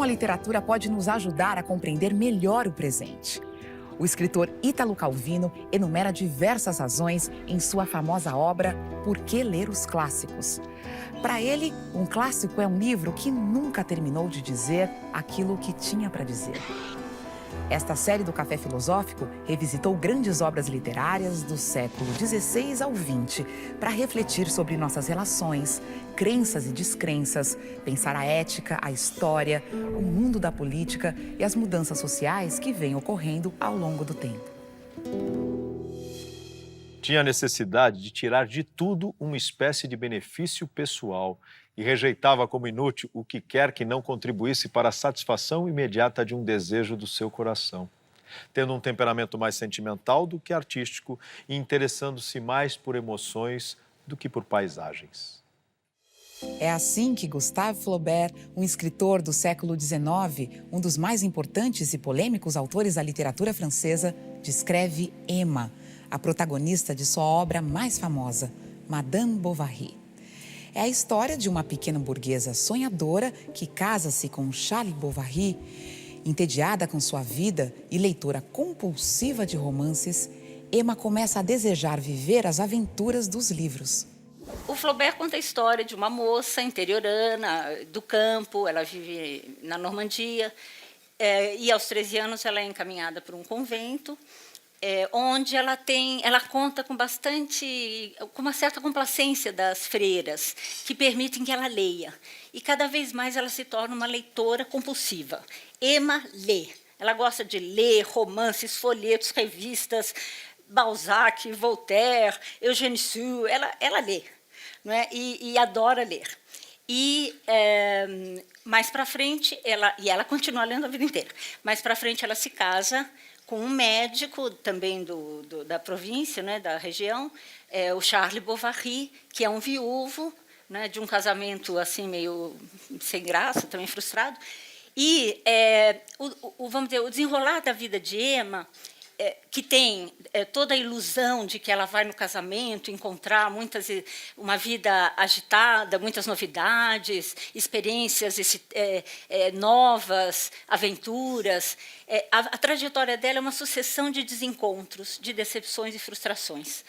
a literatura pode nos ajudar a compreender melhor o presente. O escritor Ítalo Calvino enumera diversas razões em sua famosa obra Por que Ler os Clássicos? Para ele, um clássico é um livro que nunca terminou de dizer aquilo que tinha para dizer. Esta série do Café Filosófico revisitou grandes obras literárias do século XVI ao XX para refletir sobre nossas relações, crenças e descrenças, pensar a ética, a história, o mundo da política e as mudanças sociais que vêm ocorrendo ao longo do tempo. Tinha a necessidade de tirar de tudo uma espécie de benefício pessoal e rejeitava como inútil o que quer que não contribuísse para a satisfação imediata de um desejo do seu coração, tendo um temperamento mais sentimental do que artístico e interessando-se mais por emoções do que por paisagens. É assim que Gustave Flaubert, um escritor do século XIX, um dos mais importantes e polêmicos autores da literatura francesa, descreve Emma, a protagonista de sua obra mais famosa, Madame Bovary. É a história de uma pequena burguesa sonhadora que casa-se com Charles Bovary. Entediada com sua vida e leitora compulsiva de romances, Emma começa a desejar viver as aventuras dos livros. O Flaubert conta a história de uma moça interiorana, do campo, ela vive na Normandia, e aos 13 anos ela é encaminhada para um convento, onde ela conta com uma certa complacência das freiras, que permitem que ela leia. E cada vez mais ela se torna uma leitora compulsiva. Emma lê. Ela gosta de ler romances, folhetos, revistas, Balzac, Voltaire, Eugène Sue. Ela lê, não é? E adora ler. E mais para frente, ela continua lendo a vida inteira. Mais para frente, ela se casa com um médico também da província, né, da região, o Charles Bovary, que é um viúvo, né, de um casamento assim meio sem graça, também frustrado. E vamos dizer, o desenrolar da vida de Emma, que tem toda a ilusão de que ela vai no casamento encontrar uma vida agitada, muitas novidades, experiências novas, aventuras. A trajetória dela é uma sucessão de desencontros, de decepções e frustrações.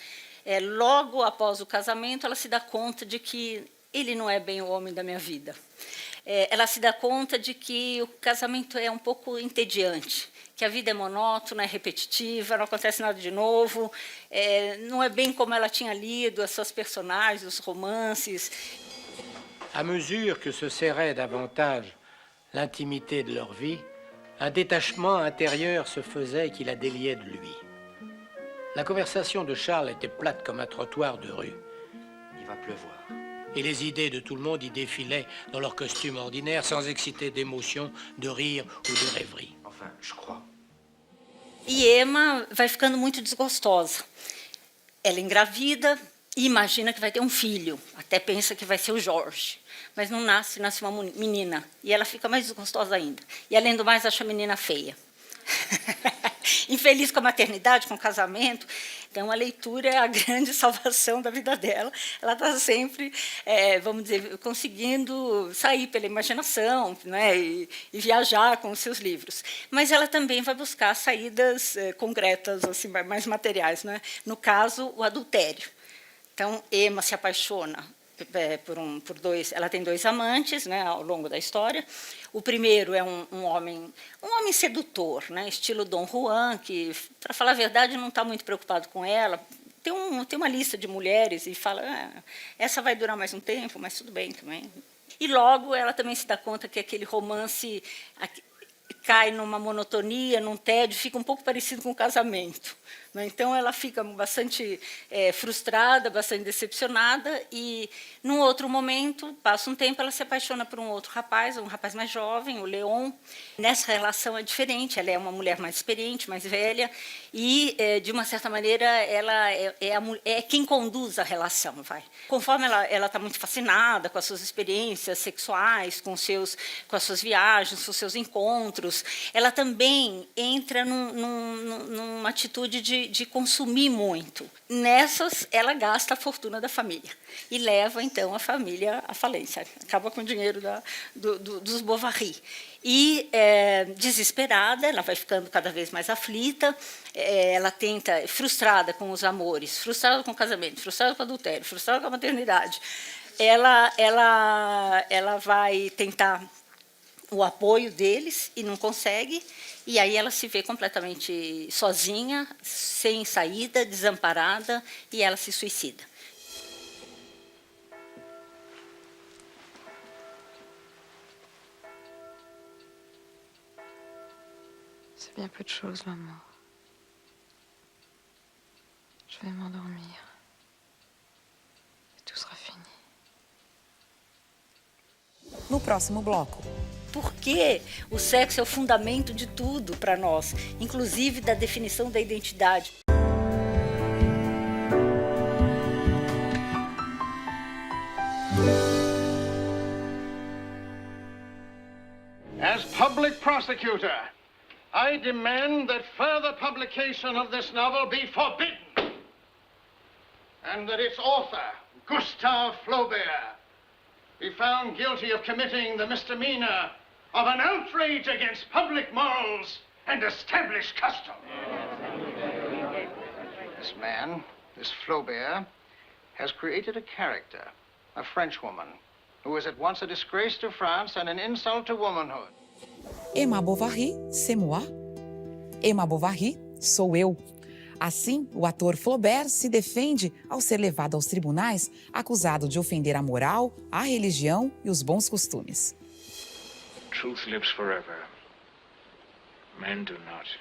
Logo após o casamento, ela se dá conta de que ele não é bem o homem da minha vida. Ela se dá conta de que o casamento é um pouco entediante, que a vida é monótona, é repetitiva, não acontece nada de novo, não é bem como ela tinha lido as suas personagens, os romances. À mesure que se serrait davantage l'intimité de leur vie, un détachement intérieur se faisait qui la déliait de lui. La conversation de Charles était plate comme un trottoir de rue. Il va pleuvoir. Et les idées de tout le monde y défilaient dans leur costume ordinaire, sans exciter d'émotion, de rire ou de rêverie. Enfin, je crois. E Emma vai ficando muito desgostosa. Ela engravida e imagina que vai ter um filho. Até pensa que vai ser o Jorge. Mas não nasce uma menina. E ela fica mais desgostosa ainda. E, além do mais, acha a menina feia. Infeliz com a maternidade, com o casamento. Então, a leitura é a grande salvação da vida dela. Ela está sempre, vamos dizer, conseguindo sair pela imaginação, né, e viajar com os seus livros. Mas ela também vai buscar saídas concretas, assim, mais materiais, né? No caso, o adultério. Então, Emma se apaixona ela tem 2 amantes, né, ao longo da história. O primeiro é um homem sedutor, né, estilo Dom Juan, que, para falar a verdade, não está muito preocupado com ela. Tem uma lista de mulheres e fala, essa vai durar mais um tempo, mas tudo bem também. E logo ela também se dá conta que aquele romance cai numa monotonia, num tédio, fica um pouco parecido com o casamento. Então, ela fica bastante frustrada, bastante decepcionada, e, num outro momento, passa um tempo, ela se apaixona por um outro rapaz, um rapaz mais jovem, o Leon. Nessa relação é diferente, ela é uma mulher mais experiente, mais velha, e, de uma certa maneira, ela é quem conduz a relação. Conforme ela está muito fascinada com as suas experiências sexuais, com as suas viagens, com os seus encontros, ela também entra numa atitude de de consumir muito. Nessas, ela gasta a fortuna da família e leva, então, a família à falência. Acaba com o dinheiro dos Bovary. E, desesperada, ela vai ficando cada vez mais aflita, ela tenta, frustrada com os amores, frustrada com o casamento, frustrada com o adultério, frustrada com a maternidade. Ela vai tentar o apoio deles e não consegue, e aí ela se vê completamente sozinha, sem saída, desamparada, e ela se suicida. C'est bien peu de choses, maman. Je vais m'endormir. Et tout sera fini. No próximo bloco. Porque o sexo é o fundamento de tudo para nós, inclusive da definição da identidade. As public prosecutor, I demand that further publication of this novel be forbidden, and that its author, Gustave Flaubert, be found guilty of committing the misdemeanor of an outrage against public morals and established custom. This man, this Flaubert, has created a character, a Frenchwoman, who is at once a disgrace to France and an insult to womanhood. Emma Bovary, c'est moi. Emma Bovary, sou eu. Assim, o ator Flaubert se defende ao ser levado aos tribunais acusado de ofender a moral, a religião e os bons costumes. Truth lives forever. Men do not.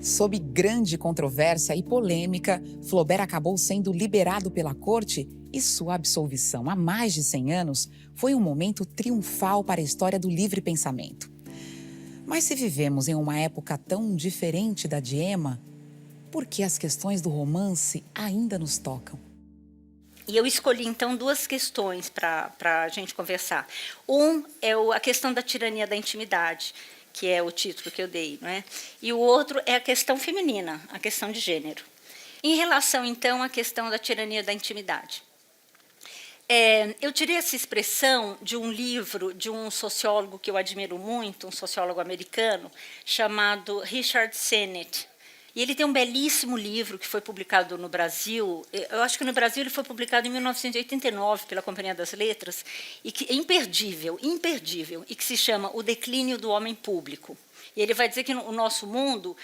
Sob grande controvérsia e polêmica, Flaubert acabou sendo liberado pela corte e sua absolvição há mais de 100 anos foi um momento triunfal para a história do livre pensamento. Mas se vivemos em uma época tão diferente da de Emma, por que as questões do romance ainda nos tocam? E eu escolhi, então, duas questões para a gente conversar. É a questão da tirania da intimidade, que é o título que eu dei, não é? E o outro é a questão feminina, a questão de gênero. Em relação, então, à questão da tirania da intimidade. Eu tirei essa expressão de um livro de um sociólogo que eu admiro muito, um sociólogo americano, chamado Richard Sennett. E ele tem um belíssimo livro que foi publicado no Brasil. Eu acho que no Brasil ele foi publicado em 1989 pela Companhia das Letras, e que é imperdível, imperdível, e que se chama O Declínio do Homem Público. E ele vai dizer que no nosso mundo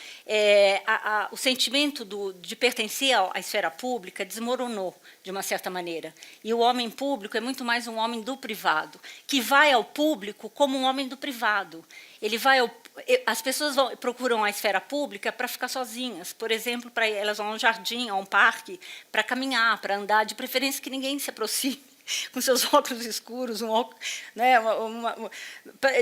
o sentimento de pertencer à esfera pública desmoronou, de uma certa maneira. E o homem público é muito mais um homem do privado, que vai ao público como um homem do privado. As pessoas procuram a esfera pública para ficar sozinhas. Por exemplo, elas vão a um jardim, a um parque, para caminhar, para andar, de preferência que ninguém se aproxime, com seus óculos escuros,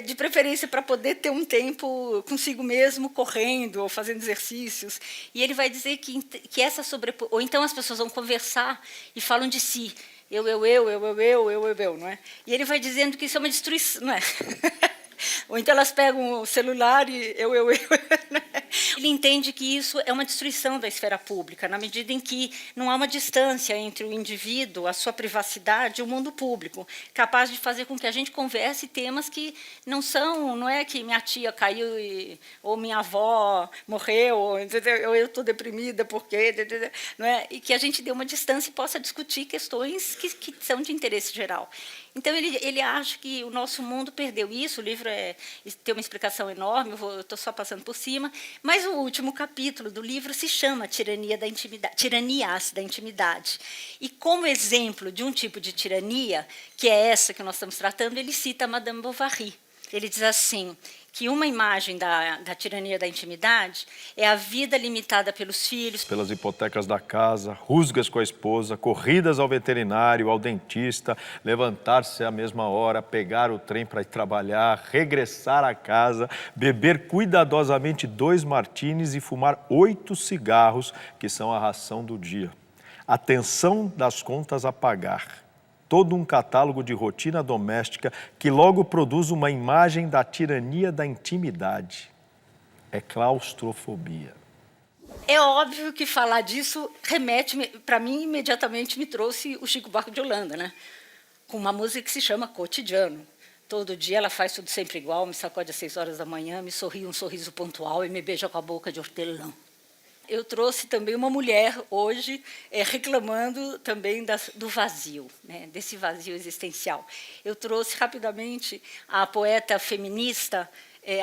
de preferência para poder ter um tempo consigo mesmo, correndo ou fazendo exercícios. E ele vai dizer que essa ou então as pessoas vão conversar e falam de si. Eu, não é? E ele vai dizendo que isso é uma destruição, não é? Ou então elas pegam o celular e eu. Ele entende que isso é uma destruição da esfera pública, na medida em que não há uma distância entre o indivíduo, a sua privacidade e o mundo público, capaz de fazer com que a gente converse temas que não é que minha tia caiu ou minha avó morreu, ou eu estou deprimida porque, não é? E que a gente dê uma distância e possa discutir questões que são de interesse geral. Então, ele acha que o nosso mundo perdeu isso. O livro tem uma explicação enorme, eu estou só passando por cima, mas o último capítulo do livro se chama Tiranias da Intimidade. E, como exemplo de um tipo de tirania, que é essa que nós estamos tratando, ele cita Madame Bovary. Ele diz assim, que uma imagem da tirania da intimidade é a vida limitada pelos filhos, Pelas hipotecas da casa, rusgas com a esposa, corridas ao veterinário, ao dentista, levantar-se à mesma hora, pegar o trem para ir trabalhar, regressar a casa, beber cuidadosamente 2 martinis e fumar 8 cigarros, que são a ração do dia. Atenção das contas a pagar. Todo um catálogo de rotina doméstica que logo produz uma imagem da tirania da intimidade. É claustrofobia. É óbvio que falar disso remete, para mim, imediatamente me trouxe o Chico Buarque de Holanda, né? Com uma música que se chama Cotidiano. Todo dia ela faz tudo sempre igual, me sacode às 6 horas da manhã, me sorri um sorriso pontual e me beija com a boca de hortelã. Eu trouxe também uma mulher hoje reclamando também do vazio, né, desse vazio existencial. Eu trouxe rapidamente a poeta feminista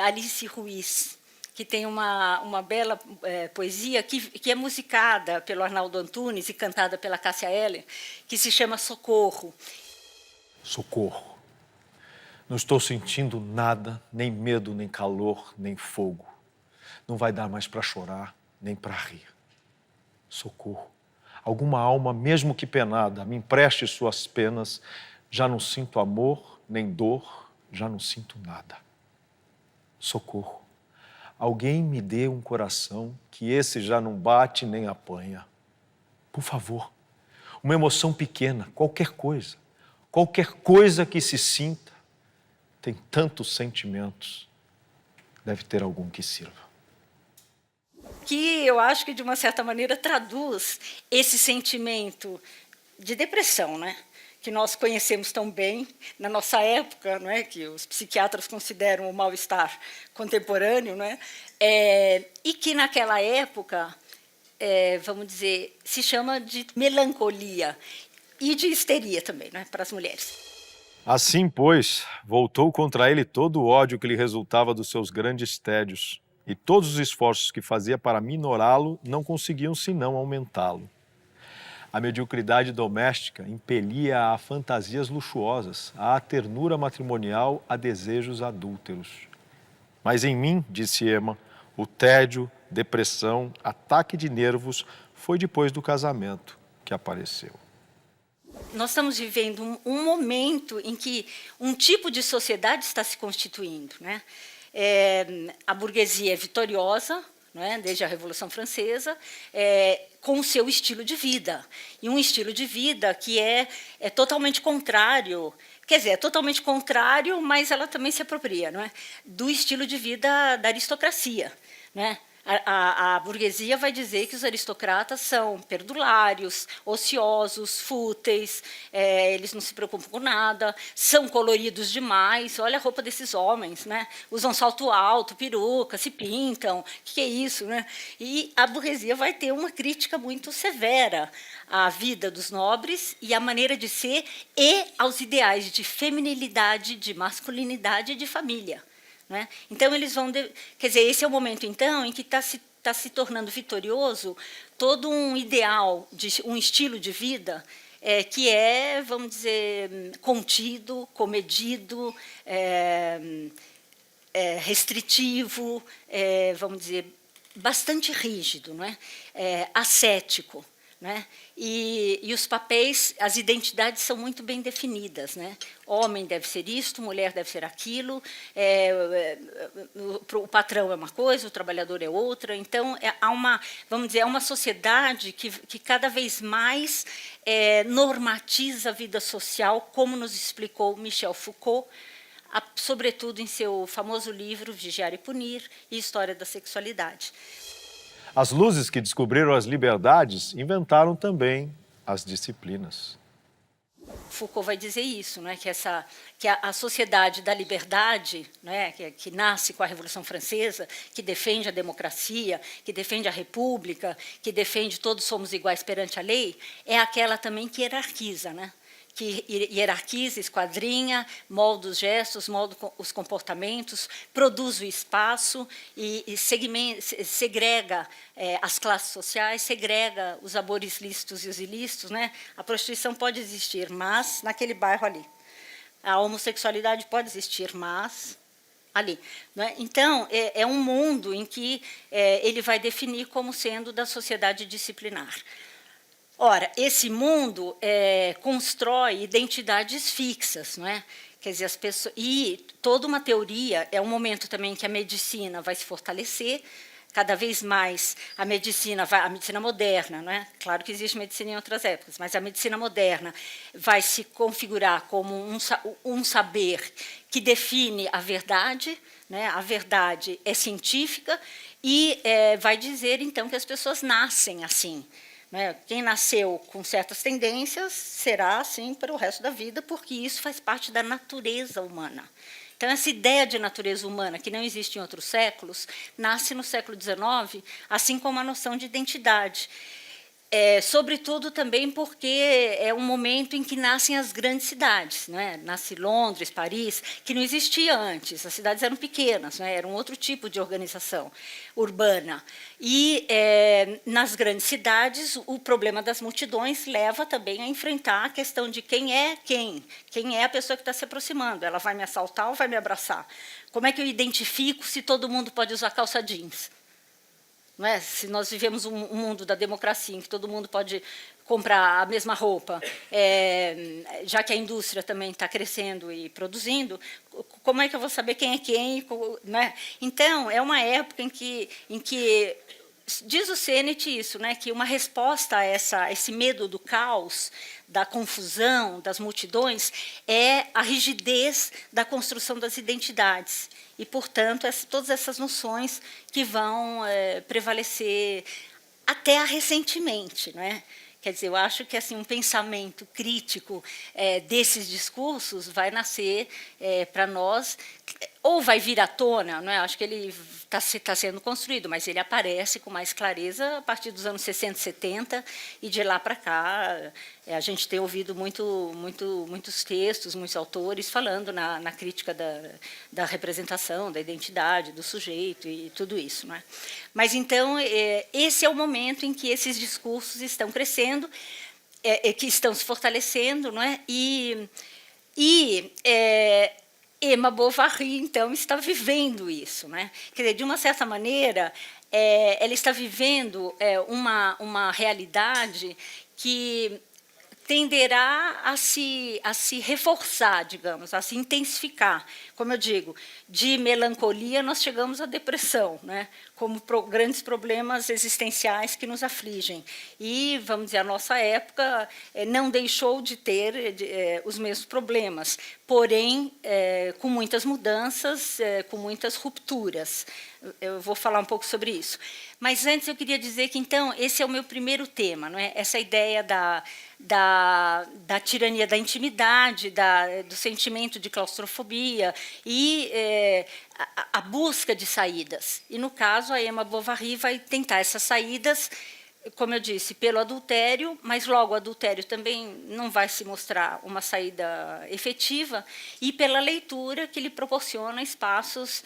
Alice Ruiz, que tem uma bela poesia que é musicada pelo Arnaldo Antunes e cantada pela Cássia Eller, que se chama Socorro. Socorro. Não estou sentindo nada, nem medo, nem calor, nem fogo. Não vai dar mais para chorar, nem para rir. Socorro. Alguma alma, mesmo que penada, me empreste suas penas. Já não sinto amor, nem dor, já não sinto nada. Socorro. Alguém me dê um coração que esse já não bate nem apanha. Por favor. Uma emoção pequena, qualquer coisa que se sinta. Tem tantos sentimentos. Deve ter algum que sirva. Que eu acho que, de uma certa maneira, traduz esse sentimento de depressão, né? Que nós conhecemos tão bem na nossa época, não é? Que os psiquiatras consideram o mal-estar contemporâneo, não é? E que, naquela época, vamos dizer, se chama de melancolia e de histeria também, não é? Para as mulheres. Assim, pois, voltou contra ele todo o ódio que lhe resultava dos seus grandes tédios. E todos os esforços que fazia para minorá-lo não conseguiam senão aumentá-lo. A mediocridade doméstica impelia a fantasias luxuosas, à ternura matrimonial, a desejos adúlteros. Mas em mim, disse Emma, o tédio, depressão, ataque de nervos foi depois do casamento que apareceu. Nós estamos vivendo um momento em que um tipo de sociedade está se constituindo, né? A burguesia é vitoriosa, não é? Desde a Revolução Francesa, com o seu estilo de vida. E um estilo de vida que é totalmente contrário, quer dizer, é totalmente contrário, mas ela também se apropria, não é? Do estilo de vida da aristocracia, não é? A burguesia vai dizer que os aristocratas são perdulários, ociosos, fúteis, eles não se preocupam com nada, são coloridos demais. Olha a roupa desses homens, né? Usam salto alto, peruca, se pintam. O que é isso, né? E a burguesia vai ter uma crítica muito severa à vida dos nobres e à maneira de ser e aos ideais de feminilidade, de masculinidade e de família. Né? Então, eles vão... Quer dizer, esse é o momento, então, em que está se tornando vitorioso todo um ideal, um estilo de vida que é, vamos dizer, contido, comedido, restritivo, vamos dizer, bastante rígido, não é? Ascético. Né? E os papéis, as identidades são muito bem definidas, né? Homem deve ser isto, mulher deve ser aquilo, o patrão é uma coisa, o trabalhador é outra. Então, há uma sociedade que cada vez mais normatiza a vida social, como nos explicou Michel Foucault, sobretudo em seu famoso livro Vigiar e Punir e História da Sexualidade. As luzes que descobriram as liberdades inventaram também as disciplinas. Foucault vai dizer isso, né, que a sociedade da liberdade, né, que nasce com a Revolução Francesa, que defende a democracia, que defende a república, que defende todos somos iguais perante a lei, é aquela também que hierarquiza, né? Que hierarquiza, esquadrinha, molda os gestos, molda os comportamentos, produz o espaço e segrega as classes sociais, segrega os amores lícitos e os ilícitos. Né? A prostituição pode existir, mas naquele bairro ali. A homossexualidade pode existir, mas ali. Né? Então, é um mundo em que ele vai definir como sendo da sociedade disciplinar. Ora, esse mundo constrói identidades fixas, não é? Quer dizer, as pessoas, e toda uma teoria, é um momento também que a medicina vai se fortalecer, cada vez mais a medicina moderna, não é? Claro que existe medicina em outras épocas, mas a medicina moderna vai se configurar como um saber que define a verdade, né? A verdade é científica e vai dizer, então, que as pessoas nascem assim. Né? Quem nasceu com certas tendências será assim para o resto da vida, porque isso faz parte da natureza humana. Então, essa ideia de natureza humana, que não existe em outros séculos, nasce no século XIX, assim como a noção de identidade. Sobretudo também porque é um momento em que nascem as grandes cidades. Não é? Nasce Londres, Paris, que não existia antes. As cidades eram pequenas, não é? Era um outro tipo de organização urbana. E, nas grandes cidades, o problema das multidões leva também a enfrentar a questão de quem é quem. Quem é a pessoa que está se aproximando? Ela vai me assaltar ou vai me abraçar? Como é que eu identifico se todo mundo pode usar calça jeans? Não é? Se nós vivemos um mundo da democracia, em que todo mundo pode comprar a mesma roupa, já que a indústria também está crescendo e produzindo, como é que eu vou saber quem é quem? Não é? Então, é uma época em que diz o Sennett isso, né, que uma resposta a esse medo do caos, da confusão, das multidões, é a rigidez da construção das identidades. E, portanto, todas essas noções que vão prevalecer até recentemente. Não é? Quer dizer, eu acho que assim, um pensamento crítico desses discursos vai nascer para nós, ou vai vir à tona, não é? Acho que ele está sendo construído, mas ele aparece com mais clareza a partir dos anos 60, 70, e de lá para cá a gente tem ouvido muitos textos, muitos autores falando na crítica da representação, da identidade, do sujeito e tudo isso. Não é? Mas, então, esse é o momento em que esses discursos estão crescendo, que estão se fortalecendo, não é? Emma Bovary, então, está vivendo isso. Né? Quer dizer, de uma certa maneira, ela está vivendo uma realidade que tenderá a se reforçar, digamos, a se intensificar. Como eu digo, de melancolia nós chegamos à depressão, né? Como grandes problemas existenciais que nos afligem. E, vamos dizer, a nossa época não deixou de ter os mesmos problemas, porém, com muitas mudanças, com muitas rupturas. Eu vou falar um pouco sobre isso. Mas antes eu queria dizer que, então, esse é o meu primeiro tema, não é? Essa ideia da tirania da intimidade, do sentimento de claustrofobia e a busca de saídas. E, no caso, a Emma Bovary vai tentar essas saídas, como eu disse, pelo adultério, mas logo o adultério também não vai se mostrar uma saída efetiva, e pela leitura que lhe proporciona espaços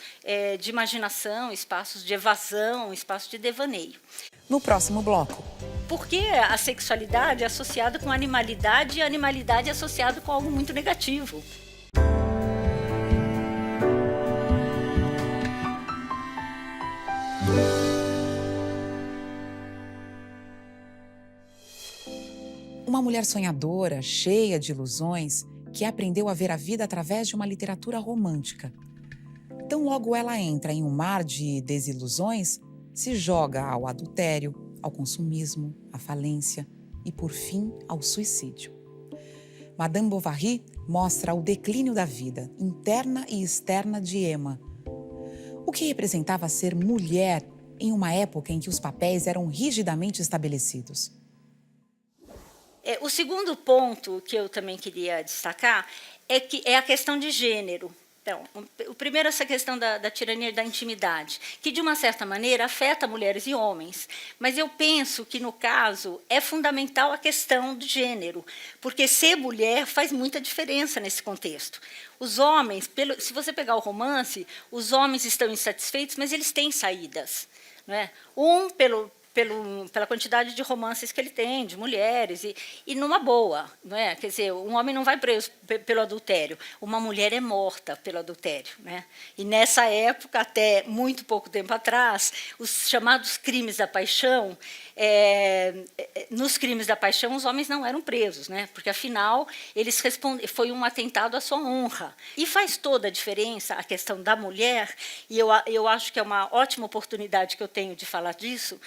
de imaginação, espaços de evasão, espaços de devaneio. No próximo bloco. Por que a sexualidade é associada com a animalidade e a animalidade é associada com algo muito negativo? Uma mulher sonhadora, cheia de ilusões, que aprendeu a ver a vida através de uma literatura romântica. Tão logo ela entra em um mar de desilusões, se joga ao adultério, ao consumismo, à falência e, por fim, ao suicídio. Madame Bovary mostra o declínio da vida, interna e externa de Emma. O que representava ser mulher em uma época em que os papéis eram rigidamente estabelecidos? O segundo ponto que eu também queria destacar é a questão de gênero. Então, o primeiro é essa questão da tirania da intimidade, que, de uma certa maneira, afeta mulheres e homens. Mas eu penso que, no caso, é fundamental a questão do gênero, porque ser mulher faz muita diferença nesse contexto. Os homens, se você pegar o romance, os homens estão insatisfeitos, mas eles têm saídas. Não é? pela quantidade de romances que ele tem, de mulheres, e numa boa. Não é? Quer dizer, um homem não vai preso pelo adultério, uma mulher é morta pelo adultério. Né? E, nessa época, até muito pouco tempo atrás, os chamados crimes da paixão, nos crimes da paixão, os homens não eram presos, né? Porque, afinal, foi um atentado à sua honra. E faz toda a diferença a questão da mulher, e eu acho que é uma ótima oportunidade que eu tenho de falar disso,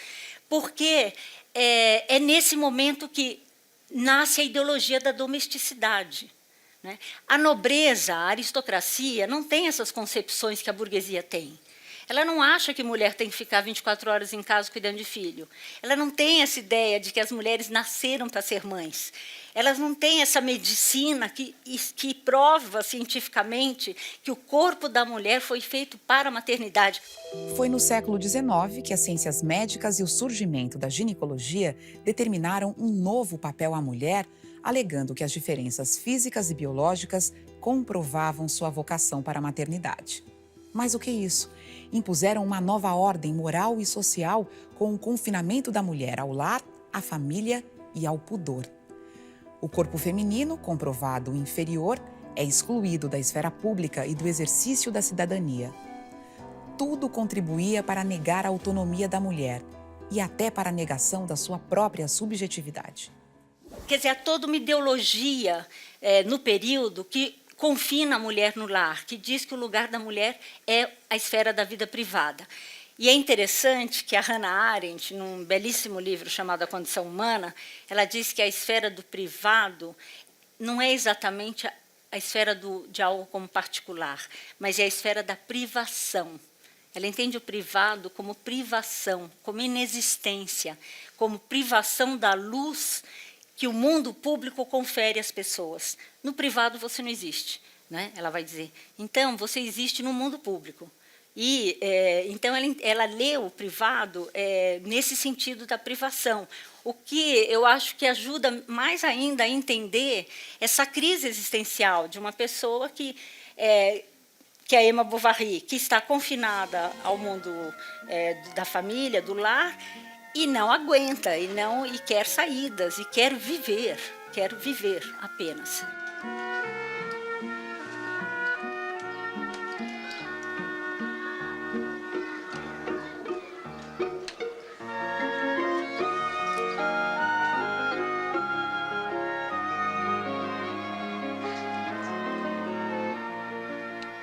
porque é nesse momento que nasce a ideologia da domesticidade. Né? A nobreza, a aristocracia, não tem essas concepções que a burguesia tem. Ela não acha que mulher tem que ficar 24 horas em casa cuidando de filho. Ela não tem essa ideia de que as mulheres nasceram para ser mães. Elas não têm essa medicina que prova cientificamente que o corpo da mulher foi feito para a maternidade. Foi no século XIX que as ciências médicas e o surgimento da ginecologia determinaram um novo papel à mulher, alegando que as diferenças físicas e biológicas comprovavam sua vocação para a maternidade. Mais do que isso, impuseram uma nova ordem moral e social com o confinamento da mulher ao lar, à família e ao pudor. O corpo feminino, comprovado inferior, é excluído da esfera pública e do exercício da cidadania. Tudo contribuía para negar a autonomia da mulher e até para a negação da sua própria subjetividade. Quer dizer, há toda uma ideologia no período que confina a mulher no lar, que diz que o lugar da mulher é a esfera da vida privada. E é interessante que a Hannah Arendt, num belíssimo livro chamado A Condição Humana, ela diz que a esfera do privado não é exatamente a esfera de algo como particular, mas é a esfera da privação. Ela entende o privado como privação, como inexistência, como privação da luz que o mundo público confere às pessoas. No privado você não existe, né? Ela vai dizer. Então, você existe no mundo público. E, então, ela lê o privado nesse sentido da privação, o que eu acho que ajuda mais ainda a entender essa crise existencial de uma pessoa que é a Emma Bovary, que está confinada ao mundo da família, do lar, e não aguenta, e quer saídas, e quer viver apenas.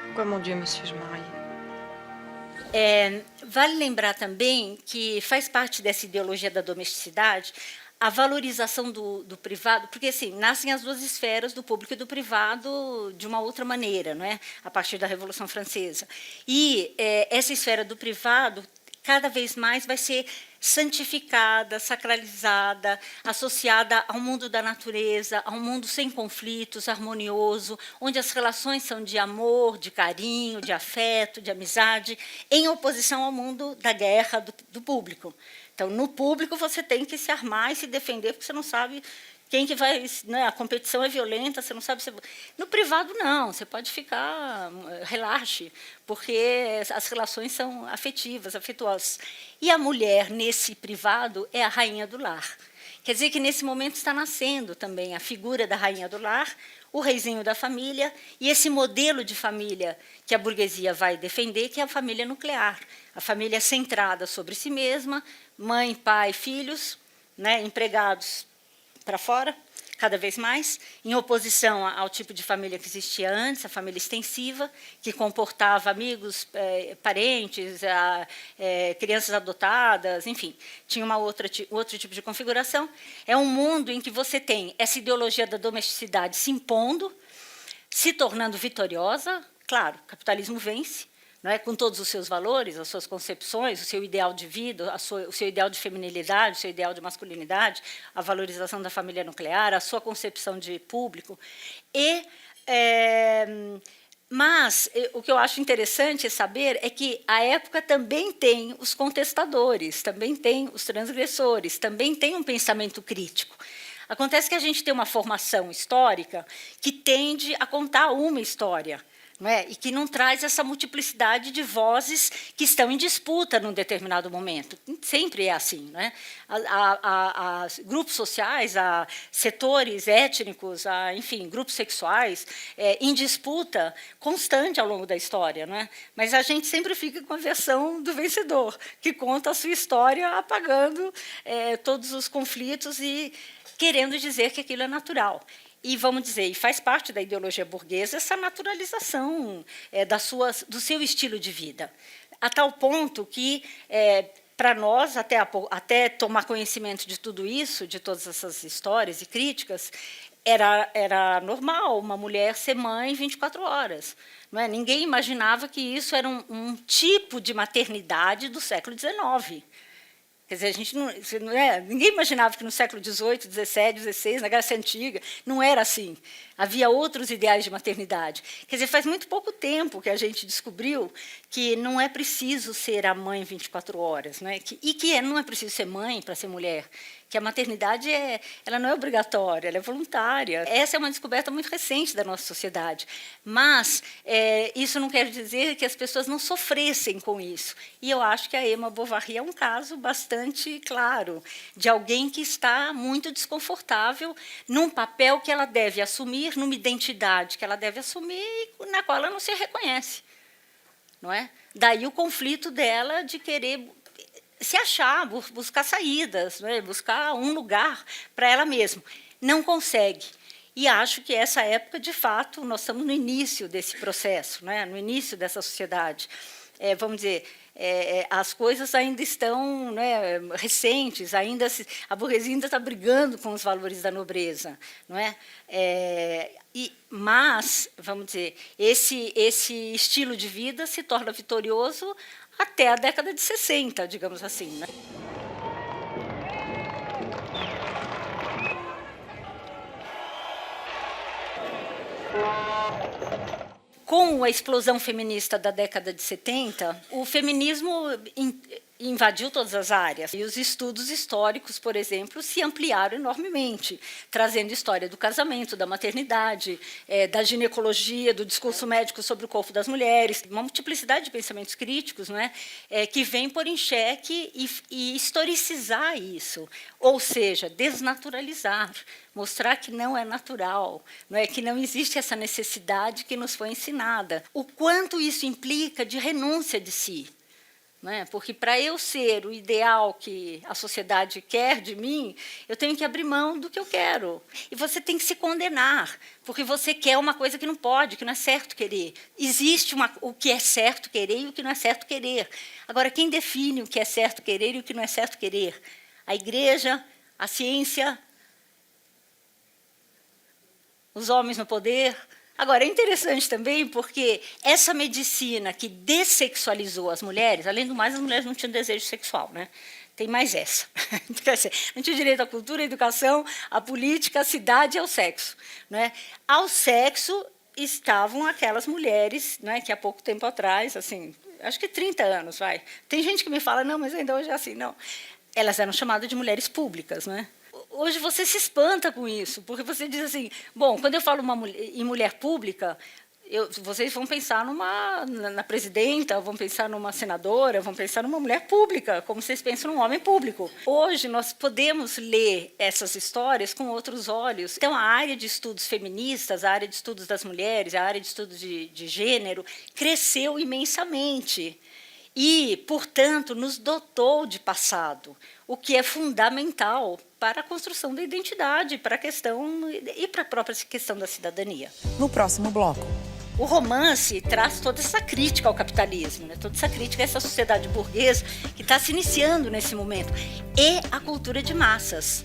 Pourquoi, mon Dieu, me suis-je mariée? Vale lembrar também que faz parte dessa ideologia da domesticidade a valorização do privado, porque assim, nascem as duas esferas, do público e do privado, de uma outra maneira, não é? A partir da Revolução Francesa. E essa esfera do privado, cada vez mais, vai ser santificada, sacralizada, associada ao mundo da natureza, a um mundo sem conflitos, harmonioso, onde as relações são de amor, de carinho, de afeto, de amizade, em oposição ao mundo da guerra do público. Então, no público, você tem que se armar e se defender, porque você não sabe quem que vai... Né, a competição é violenta, você não sabe... No privado, não, você pode ficar... Relaxe, porque as relações são afetivas, afetuosas. E a mulher, nesse privado, é a rainha do lar. Quer dizer que, nesse momento, está nascendo também a figura da rainha do lar, o reizinho da família, e esse modelo de família que a burguesia vai defender, que é a família nuclear. A família centrada sobre si mesma, mãe, pai, filhos, né, empregados para fora, cada vez mais, em oposição ao tipo de família que existia antes, a família extensiva, que comportava amigos, parentes, crianças adotadas, enfim, tinha outro tipo de configuração. É um mundo em que você tem essa ideologia da domesticidade se impondo, se tornando vitoriosa. Claro, o capitalismo vence, não é? Com todos os seus valores, as suas concepções, o seu ideal de vida, o seu ideal de feminilidade, o seu ideal de masculinidade, a valorização da família nuclear, a sua concepção de público. Mas o que eu acho interessante saber é que a época também tem os contestadores, também tem os transgressores, também tem um pensamento crítico. Acontece que a gente tem uma formação histórica que tende a contar uma história, não é? E que não traz essa multiplicidade de vozes que estão em disputa num determinado momento. Sempre é assim, não é? Há grupos sociais, há setores étnicos, há, enfim, grupos sexuais em disputa constante ao longo da história, não é? Mas a gente sempre fica com a versão do vencedor, que conta a sua história apagando todos os conflitos e querendo dizer que aquilo é natural. E, vamos dizer, e faz parte da ideologia burguesa essa naturalização do seu estilo de vida, a tal ponto que, para nós, até tomar conhecimento de tudo isso, de todas essas histórias e críticas, era normal uma mulher ser mãe 24 horas. Não é? Ninguém imaginava que isso era um tipo de maternidade do século XIX. Quer dizer, a gente ninguém imaginava que no século XVIII, XVII, XVI, na Grécia Antiga, não era assim. Havia outros ideais de maternidade. Quer dizer, faz muito pouco tempo que a gente descobriu que não é preciso ser a mãe 24 horas, né? E que não é preciso ser mãe para ser mulher, que a maternidade ela não é obrigatória, ela é voluntária. Essa é uma descoberta muito recente da nossa sociedade. Mas isso não quer dizer que as pessoas não sofressem com isso. E eu acho que a Emma Bovary é um caso bastante claro de alguém que está muito desconfortável num papel que ela deve assumir, numa identidade que ela deve assumir, na qual ela não se reconhece. Não é? Daí o conflito dela de querer se achar, buscar saídas, né? Buscar um lugar para ela mesma. Não consegue. E acho que essa época, de fato, nós estamos no início desse processo, né? No início dessa sociedade. Vamos dizer, as coisas ainda estão, né, recentes, a burguesia ainda está brigando com os valores da nobreza. Não é? Mas, vamos dizer, esse estilo de vida se torna vitorioso até a década de 60, digamos assim. Né? Com a explosão feminista da década de 70, o feminismo invadiu todas as áreas. E os estudos históricos, por exemplo, se ampliaram enormemente, trazendo história do casamento, da maternidade, da ginecologia, do discurso médico sobre o corpo das mulheres, uma multiplicidade de pensamentos críticos, não é? Que vem pôr em xeque e historicizar isso, ou seja, desnaturalizar, mostrar que não é natural, não é? Que não existe essa necessidade que nos foi ensinada. O quanto isso implica de renúncia de si. Não é? Porque, para eu ser o ideal que a sociedade quer de mim, eu tenho que abrir mão do que eu quero. E você tem que se condenar, porque você quer uma coisa que não pode, que não é certo querer. Existe o que é certo querer e o que não é certo querer. Agora, quem define o que é certo querer e o que não é certo querer? A igreja, a ciência, os homens no poder. Agora, é interessante também porque essa medicina que dessexualizou as mulheres, além do mais, as mulheres não tinham desejo sexual, né? Tem mais essa. Não tinha direito à cultura, à educação, à política, à cidade e ao sexo. Né? Ao sexo estavam aquelas mulheres, né, que há pouco tempo atrás, assim, acho que 30 anos, vai. Tem gente que me fala, não, mas ainda hoje é assim, não. Elas eram chamadas de mulheres públicas, né? Hoje você se espanta com isso, porque você diz assim, bom, quando eu falo em mulher pública, vocês vão pensar na presidenta, vão pensar numa senadora, vão pensar numa mulher pública, como vocês pensam num homem público. Hoje nós podemos ler essas histórias com outros olhos. Então, a área de estudos feministas, a área de estudos das mulheres, a área de estudos de gênero, cresceu imensamente. E, portanto, nos dotou de passado, o que é fundamental para a construção da identidade, para a questão e para a própria questão da cidadania. No próximo bloco. O romance traz toda essa crítica ao capitalismo, né? Toda essa crítica a essa sociedade burguesa que está se iniciando nesse momento, e a cultura de massas.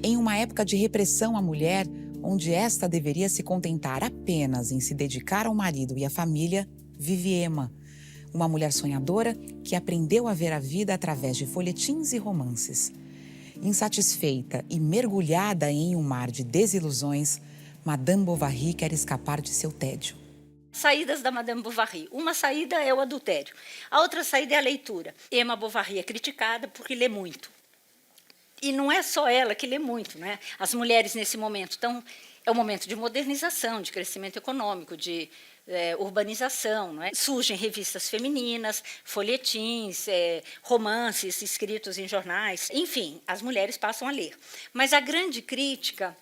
Em uma época de repressão à mulher, onde esta deveria se contentar apenas em se dedicar ao marido e à família, vive Emma, uma mulher sonhadora que aprendeu a ver a vida através de folhetins e romances. Insatisfeita e mergulhada em um mar de desilusões, Madame Bovary quer escapar de seu tédio. Saídas da Madame Bovary. Uma saída é o adultério. A outra saída é a leitura. Emma Bovary é criticada porque lê muito. E não é só ela que lê muito, né? As mulheres, nesse momento, é um momento de modernização, de crescimento econômico, de urbanização. Não é? Surgem revistas femininas, folhetins, romances escritos em jornais. Enfim, as mulheres passam a ler. Mas a grande crítica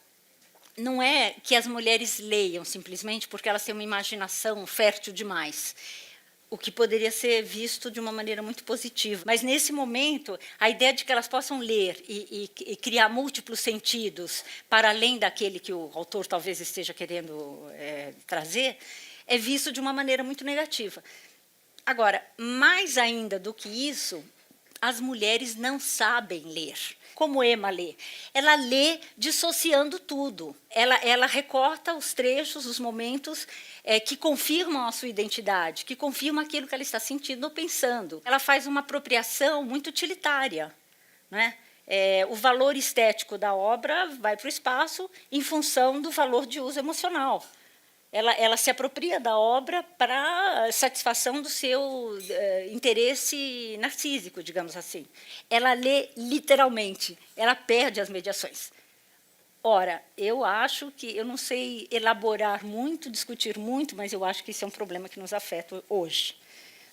não é que as mulheres leiam simplesmente porque elas têm uma imaginação fértil demais, o que poderia ser visto de uma maneira muito positiva. Mas, nesse momento, a ideia de que elas possam ler e criar múltiplos sentidos para além daquele que o autor talvez esteja querendo trazer, é visto de uma maneira muito negativa. Agora, mais ainda do que isso, as mulheres não sabem ler. Como Emma lê? Ela lê dissociando tudo. Ela recorta os trechos, os momentos que confirmam a sua identidade, que confirmam aquilo que ela está sentindo ou pensando. Ela faz uma apropriação muito utilitária, né? O valor estético da obra vai para o espaço em função do valor de uso emocional. Ela se apropria da obra para satisfação do seu interesse narcísico, digamos assim. Ela lê literalmente, ela perde as mediações. Ora, eu acho que, eu não sei elaborar muito, discutir muito, mas eu acho que isso é um problema que nos afeta hoje,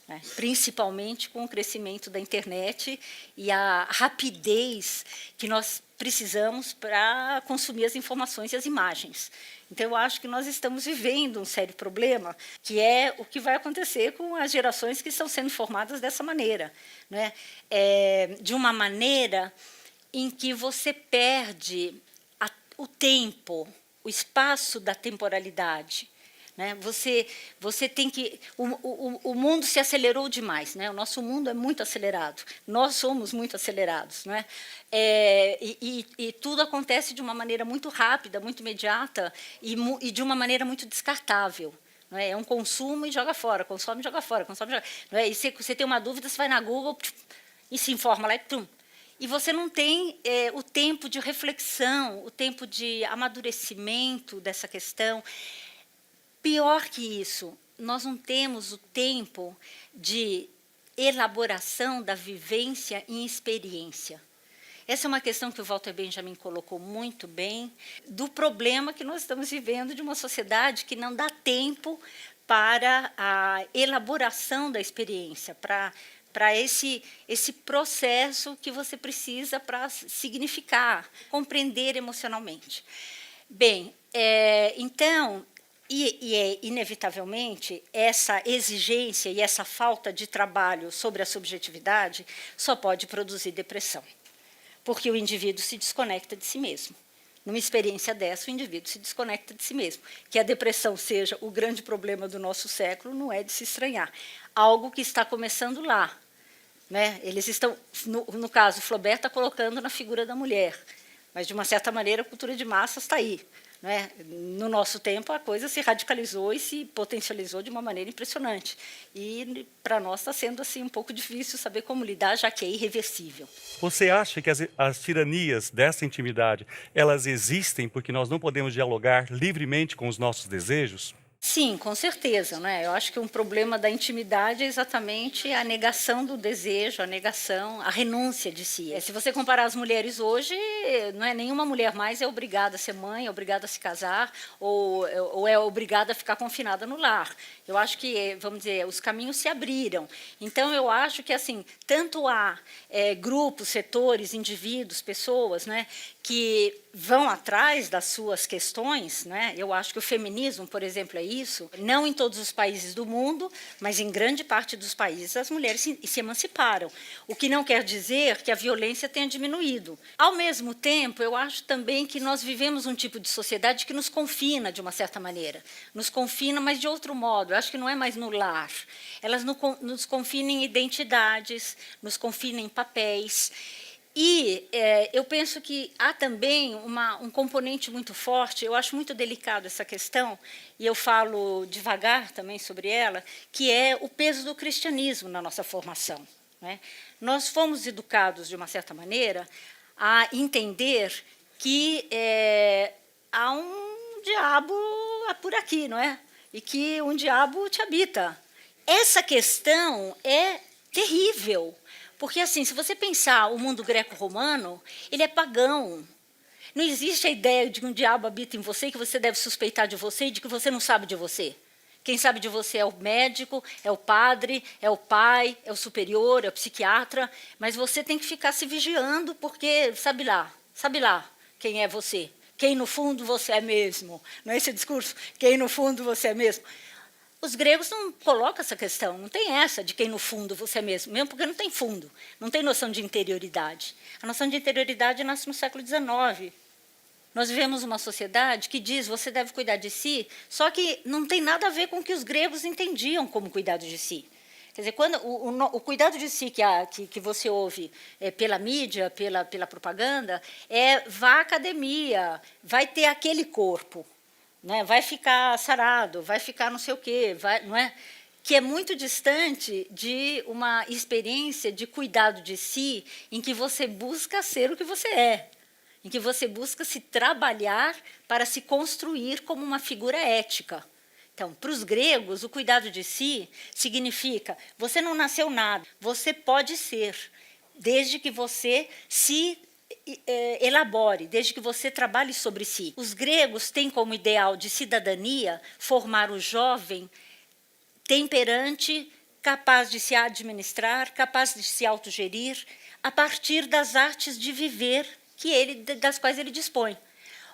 né? Principalmente com o crescimento da internet e a rapidez que nós precisamos para consumir as informações e as imagens. Então, eu acho que nós estamos vivendo um sério problema, que é o que vai acontecer com as gerações que estão sendo formadas dessa maneira, né? De uma maneira em que você perde o tempo, o espaço da temporalidade. Né? Você tem que... O mundo se acelerou demais, né? O nosso mundo é muito acelerado, nós somos muito acelerados. Né? E tudo acontece de uma maneira muito rápida, muito imediata e de uma maneira muito descartável. Não é? É um consumo e joga fora, consome e joga fora, consome e joga. Não é? E você tem uma dúvida, você vai na Google e se informa lá e pum. E você não tem o tempo de reflexão, o tempo de amadurecimento dessa questão. Pior que isso, nós não temos o tempo de elaboração da vivência em experiência. Essa é uma questão que o Walter Benjamin colocou muito bem, do problema que nós estamos vivendo de uma sociedade que não dá tempo para a elaboração da experiência, para esse processo que você precisa para significar, compreender emocionalmente. Bem, então, inevitavelmente, essa exigência e essa falta de trabalho sobre a subjetividade só pode produzir depressão, porque o indivíduo se desconecta de si mesmo. Numa experiência dessa, o indivíduo se desconecta de si mesmo. Que a depressão seja o grande problema do nosso século não é de se estranhar. Algo que está começando lá. Né? Eles estão, no caso, Flaubert está colocando na figura da mulher, mas, de uma certa maneira, a cultura de massas está aí. Né? No nosso tempo, a coisa se radicalizou e se potencializou de uma maneira impressionante. E, para nós, está sendo assim, um pouco difícil saber como lidar, já que é irreversível. Você acha que as tiranias dessa intimidade, elas existem porque nós não podemos dialogar livremente com os nossos desejos? Sim, com certeza. Né? Eu acho que um problema da intimidade é exatamente a negação do desejo, a negação, a renúncia de si. Se você comparar as mulheres hoje, não é nenhuma mulher mais é obrigada a ser mãe, é obrigada a se casar, ou é obrigada a ficar confinada no lar. Eu acho que, vamos dizer, os caminhos se abriram. Então, eu acho que, assim, tanto há grupos, setores, indivíduos, pessoas, né, que vão atrás das suas questões, né? Eu acho que o feminismo, por exemplo, é isso. Não em todos os países do mundo, mas em grande parte dos países as mulheres se emanciparam. O que não quer dizer que a violência tenha diminuído. Ao mesmo tempo, eu acho também que nós vivemos um tipo de sociedade que nos confina, de uma certa maneira. Nos confina, mas de outro modo. Eu acho que não é mais no lar. Elas nos confinam em identidades, nos confinam em papéis. E eu penso que há também um componente muito forte, eu acho muito delicado essa questão, e eu falo devagar também sobre ela, que é o peso do cristianismo na nossa formação. Né? Nós fomos educados, de uma certa maneira, a entender que há um diabo por aqui, não é? e que um diabo te habita. Essa questão é terrível, porque assim, se você pensar o mundo greco-romano, ele é pagão. Não existe a ideia de que um diabo habita em você, que você deve suspeitar de você e de que você não sabe de você. Quem sabe de você é o médico, é o padre, é o pai, é o superior, é o psiquiatra, mas você tem que ficar se vigiando, porque sabe lá quem é você. Quem no fundo você é mesmo. Não é esse discurso? Quem no fundo você é mesmo. Os gregos não colocam essa questão, não tem essa de quem no fundo você é mesmo porque não tem fundo, não tem noção de interioridade. A noção de interioridade nasce no século XIX. Nós vivemos uma sociedade que diz você deve cuidar de si, só que não tem nada a ver com o que os gregos entendiam como cuidado de si. Quer dizer, quando o cuidado de si que você ouve pela mídia, pela propaganda, vá à academia, vai ter aquele corpo, né? Vai ficar sarado, vai ficar não sei o quê, não é? Que é muito distante de uma experiência de cuidado de si em que você busca ser o que você é, em que você busca se trabalhar para se construir como uma figura ética. Então, para os gregos, o cuidado de si significa você não nasceu nada, você pode ser, desde que você se elabore, desde que você trabalhe sobre si. Os gregos têm como ideal de cidadania formar o jovem temperante, capaz de se administrar, capaz de se autogerir, a partir das artes de viver das quais ele dispõe.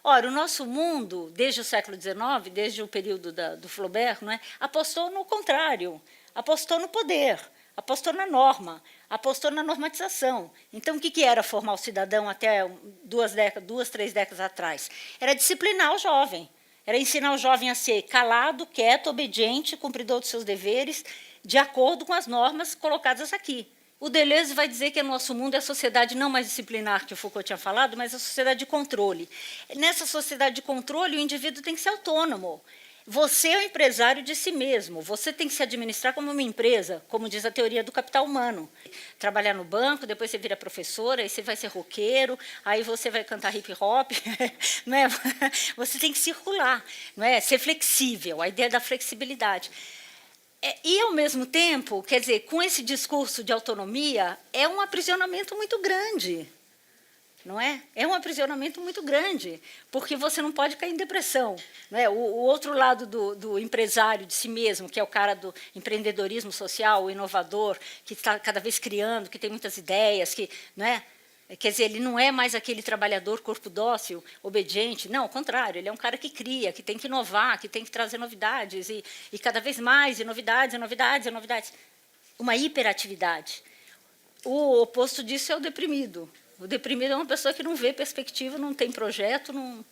Ora, o nosso mundo, desde o século XIX, desde o período do Flaubert, não é, apostou no contrário, apostou no poder, apostou na norma, apostou na normatização. Então, o que era formar o cidadão até 3 décadas atrás? Era disciplinar o jovem, era ensinar o jovem a ser calado, quieto, obediente, cumpridor dos seus deveres, de acordo com as normas colocadas aqui. O Deleuze vai dizer que o nosso mundo é a sociedade não mais disciplinar, que o Foucault tinha falado, mas a sociedade de controle. Nessa sociedade de controle, o indivíduo tem que ser autônomo. Você é o empresário de si mesmo, você tem que se administrar como uma empresa, como diz a teoria do capital humano. Trabalhar no banco, depois você vira professora, aí você vai ser roqueiro, aí você vai cantar hip hop, não é? Você tem que circular, não é? Ser flexível, a ideia da flexibilidade. E, ao mesmo tempo, quer dizer, com esse discurso de autonomia, é um aprisionamento muito grande, não é? É um aprisionamento muito grande, porque você não pode cair em depressão. Não é? O outro lado do empresário de si mesmo, que é o cara do empreendedorismo social, o inovador, que está cada vez criando, que tem muitas ideias, que, não é? Quer dizer, ele não é mais aquele trabalhador corpo dócil, obediente. Não, ao contrário, ele é um cara que cria, que tem que inovar, que tem que trazer novidades, e cada vez mais, e novidades, e novidades, e novidades. Uma hiperatividade. O oposto disso é o deprimido. O deprimido é uma pessoa que não vê perspectiva, não tem projeto, não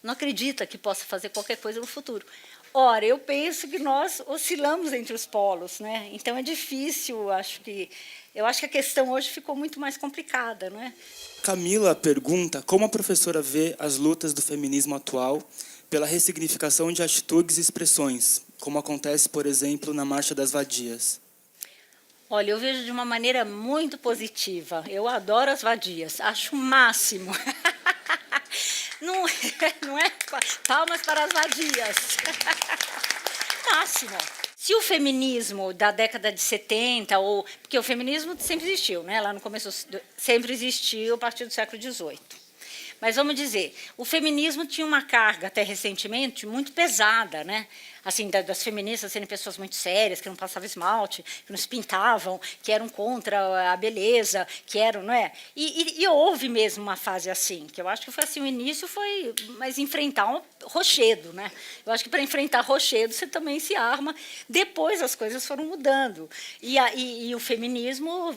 acredita que possa fazer qualquer coisa no futuro. Ora, eu penso que nós oscilamos entre os polos, né? Então é difícil, eu acho que a questão hoje ficou muito mais complicada, não é? Camila pergunta como a professora vê as lutas do feminismo atual pela ressignificação de atitudes e expressões, como acontece, por exemplo, na Marcha das Vadias. Olha, eu vejo de uma maneira muito positiva. Eu adoro as vadias, acho o máximo. Não é? Palmas para as vadias. Máximo. Se o feminismo da década de 70, porque o feminismo sempre existiu, né? Lá no começo sempre existiu a partir do século XVIII. Mas vamos dizer, o feminismo tinha uma carga, até recentemente, muito pesada, né? Assim, das feministas serem pessoas muito sérias, que não passavam esmalte, que não se pintavam, que eram contra a beleza, que eram, não é? E houve mesmo uma fase assim, que eu acho que foi assim, o início foi, mas enfrentar um rochedo, né? Eu acho que para enfrentar rochedo você também se arma. Depois as coisas foram mudando. E o feminismo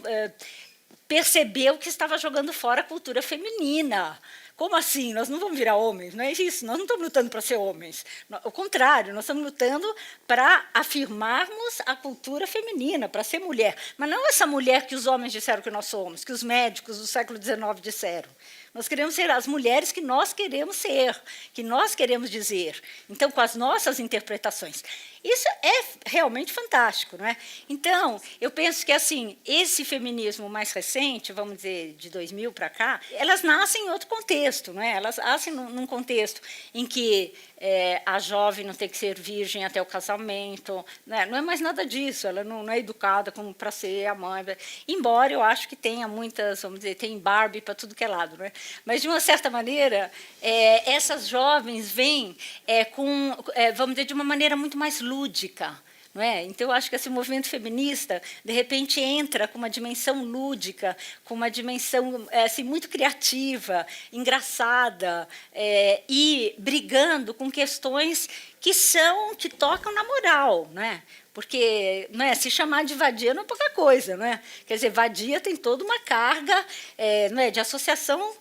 percebeu que estava jogando fora a cultura feminina. Como assim? Nós não vamos virar homens? Não é isso, nós não estamos lutando para ser homens. Ao contrário, nós estamos lutando para afirmarmos a cultura feminina, para ser mulher. Mas não essa mulher que os homens disseram que nós somos, que os médicos do século XIX disseram. Nós queremos ser as mulheres que nós queremos ser, que nós queremos dizer. Então, com as nossas interpretações. Isso é realmente fantástico, não é? Então, eu penso que assim, esse feminismo mais recente, vamos dizer, de 2000 para cá, elas nascem em outro contexto. contexto, não é? Elas nascem num contexto em que a jovem não tem que ser virgem até o casamento, né? Não é mais nada disso, ela não é educada como para ser a mãe. Embora eu acho que tenha muitas, vamos dizer, tem Barbie para tudo que é lado, não é? Mas, de uma certa maneira, essas jovens vêm vamos dizer, de uma maneira muito mais lúdica. Não é? Então, eu acho que esse movimento feminista, de repente, entra com uma dimensão lúdica, com uma dimensão assim, muito criativa, engraçada, e brigando com questões que tocam na moral. Não é? Porque se chamar de vadia não é pouca coisa. Não é? Quer dizer, vadia tem toda uma carga de associação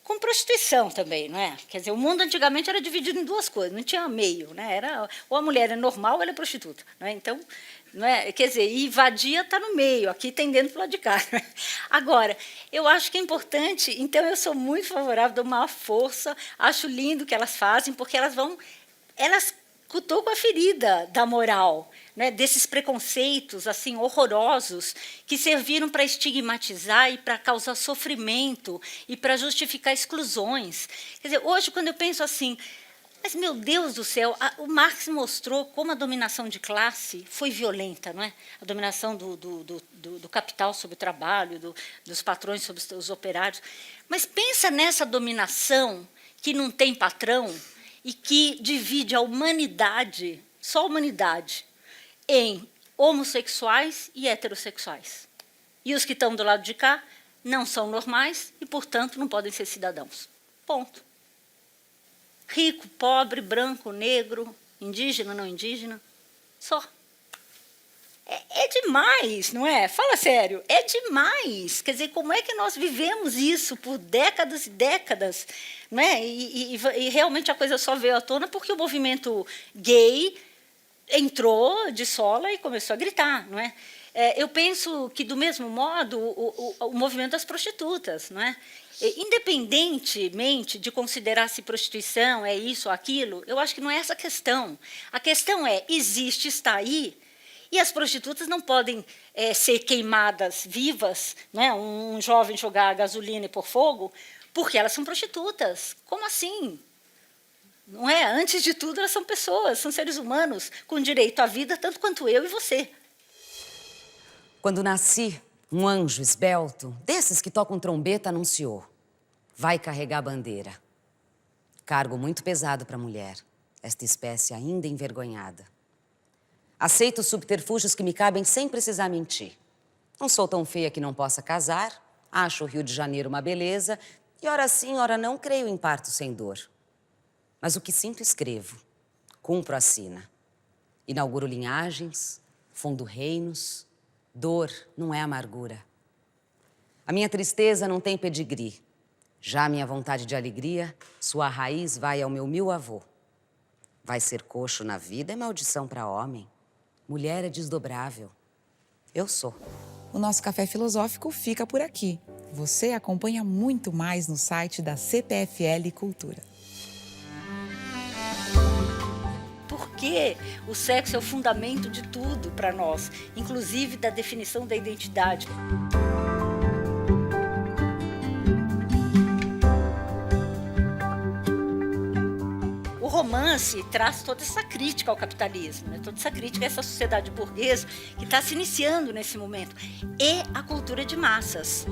com prostituição também, não é? Quer dizer, o mundo antigamente era dividido em duas coisas, não tinha meio, né? Ou a mulher é normal ou ela é prostituta, não é? Então, não é? Quer dizer, e vadia está no meio, aqui tem dentro para o lado de cá. Não é? Agora, eu acho que é importante, então eu sou muito favorável, dou uma força, acho lindo o que elas fazem, porque elas cutucam a ferida da moral, né, desses preconceitos assim horrorosos que serviram para estigmatizar e para causar sofrimento e para justificar exclusões. Quer dizer, hoje, quando eu penso assim, mas, meu Deus do céu, o Marx mostrou como a dominação de classe foi violenta, não é? A dominação do capital sobre o trabalho, dos patrões sobre os operários. Mas pensa nessa dominação que não tem patrão e que divide a humanidade, só a humanidade, em homossexuais e heterossexuais. E os que estão do lado de cá não são normais e, portanto, não podem ser cidadãos. Ponto. Rico, pobre, branco, negro, indígena, não indígena, só. É demais, não é? Fala sério, é demais. Quer dizer, como é que nós vivemos isso por décadas e décadas, não é? E realmente a coisa só veio à tona porque o movimento gay entrou de sola e começou a gritar, não é? Eu penso que, do mesmo modo, o movimento das prostitutas, não é? Independentemente de considerar se prostituição é isso ou aquilo, eu acho que não é essa a questão. A questão existe, está aí, e as prostitutas não podem ser queimadas vivas, né? Um jovem jogar gasolina e pôr fogo, porque elas são prostitutas. Como assim? Não é? Antes de tudo, elas são pessoas, são seres humanos com direito à vida, tanto quanto eu e você. Quando nasci, um anjo esbelto, desses que tocam trombeta, anunciou: vai carregar a bandeira. Cargo muito pesado para a mulher, esta espécie ainda envergonhada. Aceito os subterfúgios que me cabem sem precisar mentir. Não sou tão feia que não possa casar, acho o Rio de Janeiro uma beleza, e ora sim, ora não, creio em parto sem dor. Mas o que sinto, escrevo. Cumpro a sina. Inauguro linhagens, fundo reinos. Dor não é amargura. A minha tristeza não tem pedigree. Já a minha vontade de alegria, sua raiz vai ao meu 1000 avô. Vai ser coxo na vida é maldição para homem. Mulher é desdobrável. Eu sou. O nosso Café Filosófico fica por aqui. Você acompanha muito mais no site da CPFL Cultura. Porque o sexo é o fundamento de tudo para nós, inclusive da definição da identidade. O romance traz toda essa crítica ao capitalismo, né? Toda essa crítica a essa sociedade burguesa que está se iniciando nesse momento, e a cultura de massas.